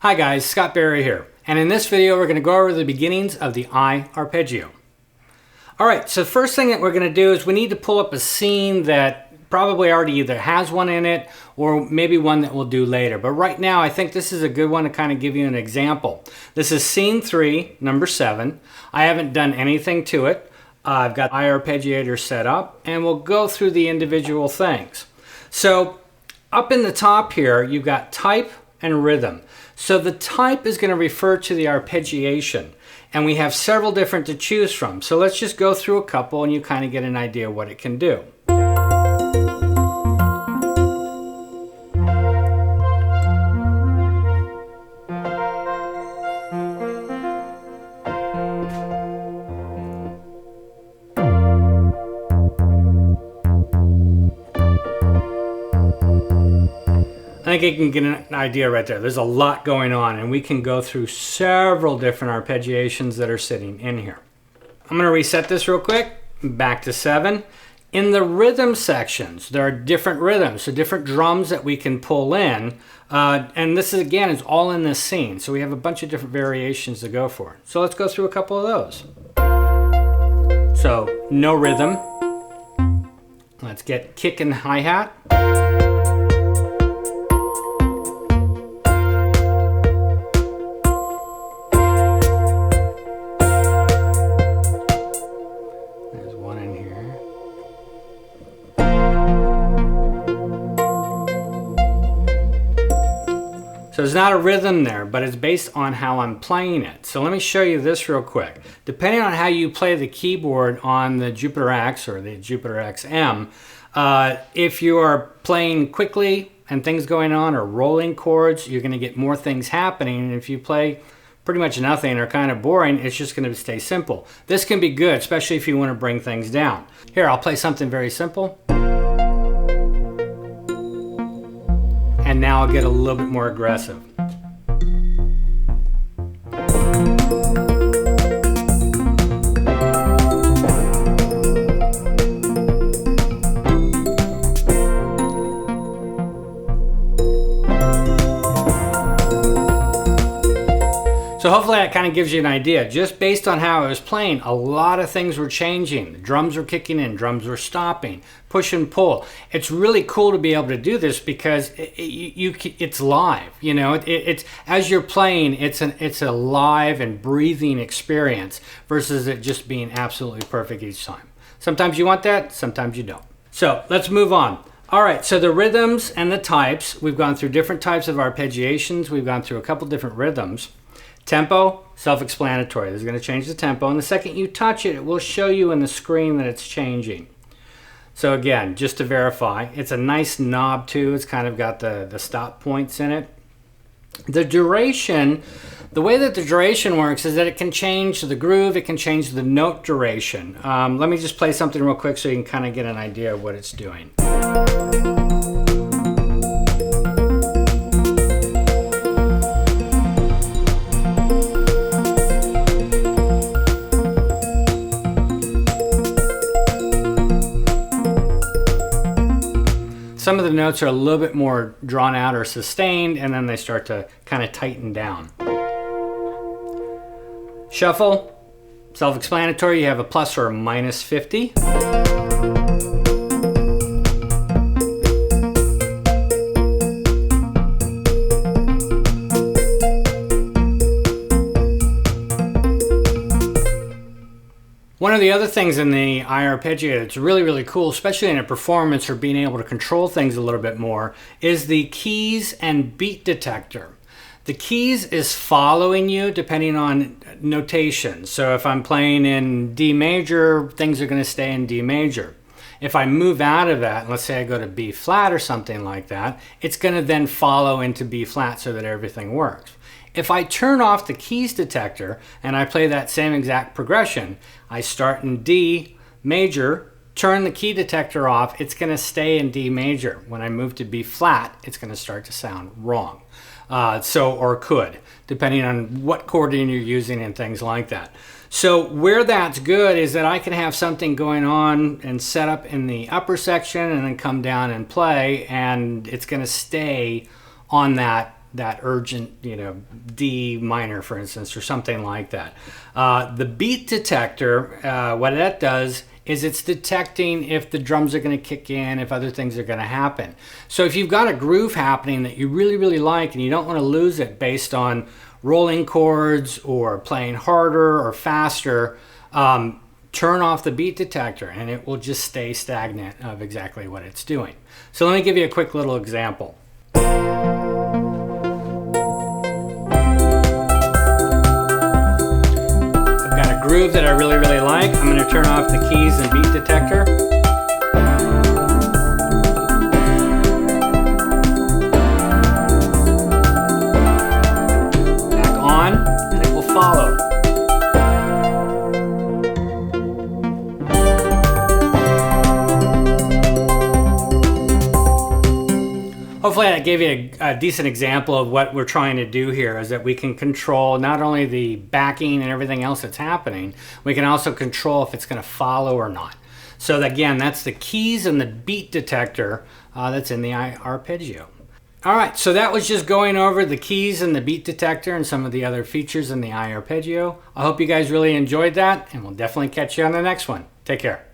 Hi guys, Scott Berry here, and in this video we're going to go over the beginnings of the I-Arpeggio. Alright, so the first thing that we're going to do is we need to pull up a scene that probably already either has one in it or maybe one that we'll do later. But right now I think this is a good one to kind of give you an example. This is scene 3, number 7. I haven't done anything to it. I've got I-Arpeggiator set up and we'll go through the individual things. So up in the top here you've got type and rhythm. So the type is going to refer to the arpeggiation, and we have several different to choose from. So let's just go through a couple and you kind of get an idea what it can do. I think you can get an idea right there. There's a lot going on and we can go through several different arpeggiations that are sitting in here. I'm going to reset this real quick. Back to 7. In the rhythm sections, there are different rhythms, so different drums that we can pull in. And this is, again, is all in this scene. So we have a bunch of different variations to go for. So let's go through a couple of those. So no rhythm. Let's get kick and hi-hat. So there's not a rhythm there, but it's based on how I'm playing it. So let me show you this real quick. Depending on how you play the keyboard on the Jupiter-X or the Jupiter-XM, if you are playing quickly and things going on or rolling chords, you're going to get more things happening. And if you play pretty much nothing or kind of boring, it's just going to stay simple. This can be good, especially if you want to bring things down. Here, I'll play something very simple. And now I'll get a little bit more aggressive. So hopefully that kind of gives you an idea. Just based on how I was playing, a lot of things were changing. The drums were kicking in, drums were stopping, push and pull. It's really cool to be able to do this because it's live. You know, it's as you're playing, it's a live and breathing experience versus it just being absolutely perfect each time. Sometimes you want that, sometimes you don't. So let's move on. All right, so the rhythms and the types, we've gone through different types of arpeggiations. We've gone through a couple different rhythms. Tempo, self-explanatory. This is going to change the tempo, and the second you touch it, it will show you in the screen that it's changing. So again, just to verify, it's a nice knob too. It's kind of got the stop points in it. The duration, the way that the duration works is that it can change the groove, it can change the note duration. Let me just play something real quick so you can kind of get an idea of what it's doing. Some of the notes are a little bit more drawn out or sustained, and then they start to kind of tighten down. Shuffle, self-explanatory. You have a plus or a minus 50. One of the other things in the I-Arpeggio that's really, really cool, especially in a performance or being able to control things a little bit more, is the keys and beat detector. The keys is following you depending on notation. So if I'm playing in D major, things are going to stay in D major. If I move out of that, let's say I go to B flat or something like that, it's going to then follow into B flat so that everything works. If I turn off the keys detector and I play that same exact progression, I start in D major, turn the key detector off, it's going to stay in D major. When I move to B flat, it's going to start to sound wrong. Or could, depending on what chording you're using and things like that. So where that's good is that I can have something going on and set up in the upper section and then come down and play, and it's going to stay on that that urgent, you know, D minor, for instance, or something like that. The beat detector, what that does is it's detecting if the drums are going to kick in, if other things are going to happen. So if you've got a groove happening that you really, really like and you don't want to lose it based on rolling chords or playing harder or faster, turn off the beat detector and it will just stay stagnant of exactly what it's doing. So let me give you a quick little example. Groove that I really, really like. I'm going to turn off the keys and beat detector. Back on, and it will follow. Hopefully I gave you a decent example of what we're trying to do here, is that we can control not only the backing and everything else that's happening, we can also control if it's going to follow or not. So again, that's the keys and the beat detector that's in the I-Arpeggio. All right, so that was just going over the keys and the beat detector and some of the other features in the I-Arpeggio. I hope you guys really enjoyed that, and we'll definitely catch you on the next one. Take care.